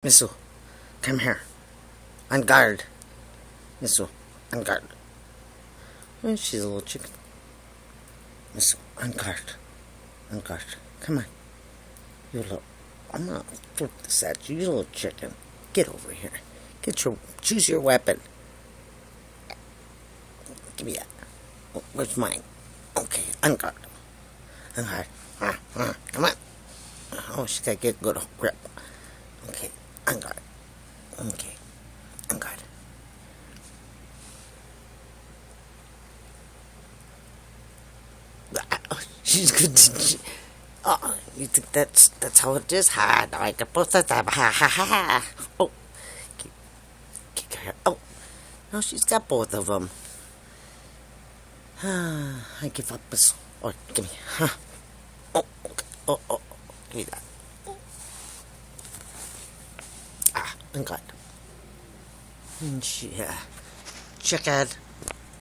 Missile, come here. On guard. Missile, on guard. Oh, she's a little chicken. Missile, on guard. On guard. Come on. You little. I'm gonna flip this at you, you little chicken. Get over here. Choose your weapon. Give me that. Oh, where's mine? Okay, on guard. On guard. Come on. Oh, she's gotta get a good grip. Okay, on guard. Okay, on guard. She's good. Oh, you think that's how it is? Ha! Now I get both of them. Ha ha ha! Oh, kick her. Oh, no, she's got both of them. I give up this. Oh, give me. Huh? Oh, okay. Oh, give me that. I'm good. Yeah. Chicken.